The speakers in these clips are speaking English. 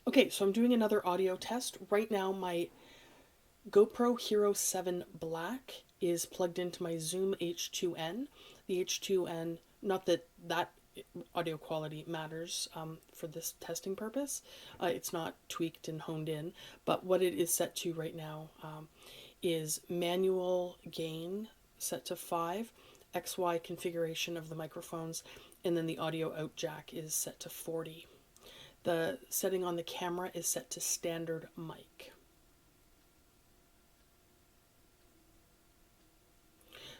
Okay, so I'm doing another audio test. Right now my GoPro Hero 7 Black is plugged into my Zoom H2N. The H2N, not that that audio quality matters for this testing purpose. It's not tweaked and honed in, but what it is set to right now is manual gain set to 5, XY configuration of the microphones, and then the audio out jack is set to 40. The setting on the camera is set to standard mic.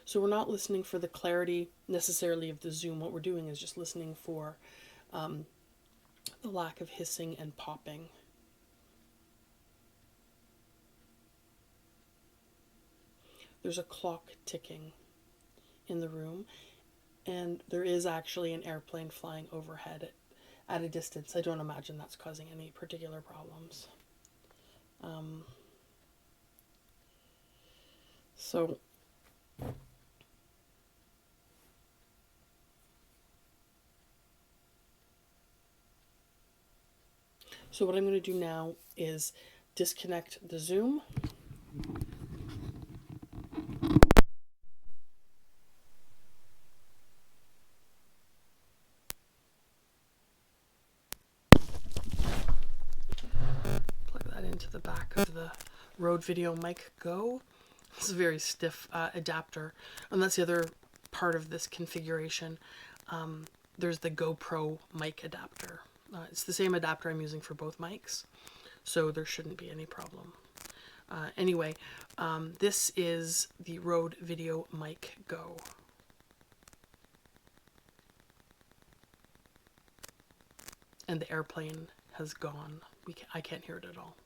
So we're not listening for the clarity necessarily of the zoom. What we're doing is just listening for the lack of hissing and popping. There's a clock ticking in the room, and there is actually an airplane flying overhead at a distance. I don't imagine that's causing any particular problems. Um, so So what I'm going to do now is disconnect the Zoom. Plug that into the back of the Rode Videomic Go. It's a very stiff adapter, and that's the other part of this configuration. There's the GoPro mic adapter. It's the same adapter I'm using for both mics, so there shouldn't be any problem. Anyway, this is the Rode Videomic Go. And the airplane has gone. I can't hear it at all.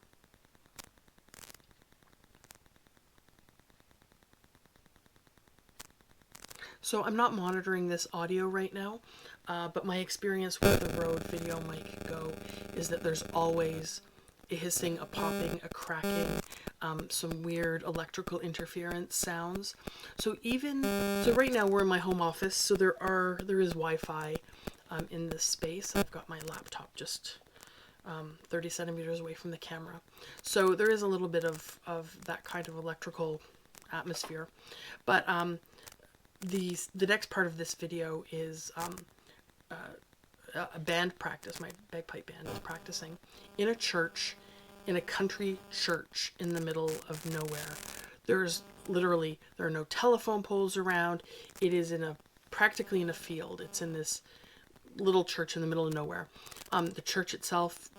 So I'm not monitoring this audio right now, but my experience with the Rode Videomic Go is that there's always a hissing, a popping, a cracking, some weird electrical interference sounds. So right now we're in my home office, so there is Wi-Fi in this space. I've got my laptop just 30 centimeters away from the camera. So there is a little bit of that kind of electrical atmosphere. But the next part of this video is a band practice. My bagpipe band is practicing in a church, in a country church in the middle of nowhere. There are no telephone poles around. It is practically in a field. It's in this little church in the middle of nowhere. The church itself,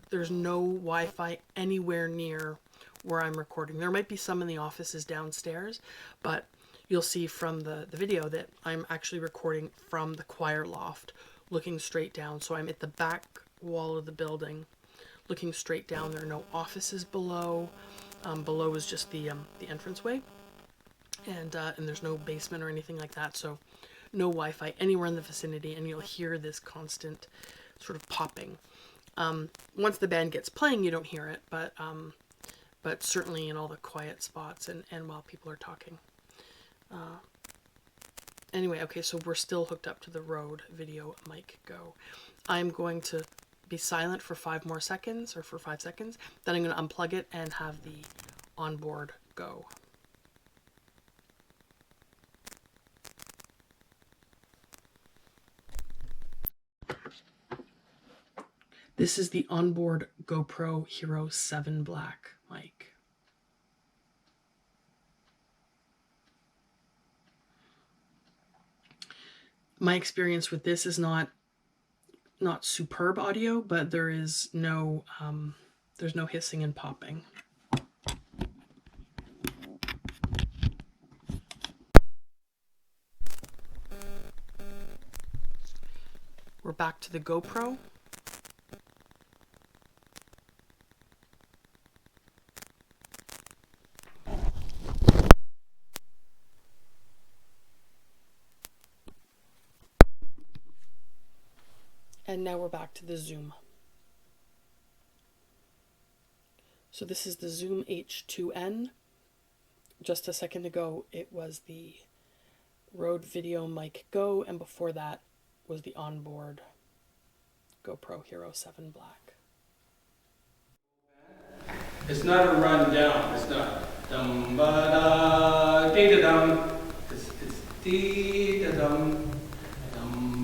there's no Wi-Fi anywhere near where I'm recording. There might be some in the offices downstairs, but you'll see from the video that I'm actually recording from the choir loft, looking straight down. So I'm at the back wall of the building, looking straight down. There are no offices below. Below is just the entranceway, and there's no basement or anything like that. So no Wi-Fi anywhere in the vicinity, and you'll hear this constant sort of popping. Once the band gets playing, you don't hear it, but certainly in all the quiet spots and while people are talking. Anyway, okay, so we're still hooked up to the Rode Videomic Go. I'm going to be silent for 5 more seconds, or for 5 seconds. Then I'm going to unplug it and have the onboard go. This is the onboard GoPro Hero 7 Black mic. My experience with this is not superb audio, but there's no hissing and popping. We're back to the GoPro. And now we're back to the Zoom. So this is the Zoom H2N. Just a second ago, it was the Rode Videomic Go, and before that was the onboard GoPro Hero 7 Black. It's not a run down. It's not dum ba da dee da dum. It's dee da dum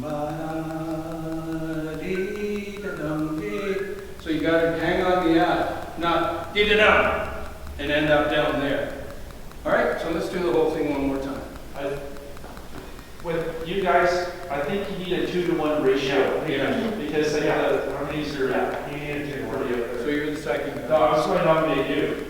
ba da dee da dum dee. So you got to hang on the I, not dee da dum, and end up down there. All right. So let's do the whole thing one more time. With you guys, I think you need a 2-to-1 ratio. Yeah. Because the harmonies are, you need a 2-to-1 ratio. So you're the second guy. No, I was going to nominate you.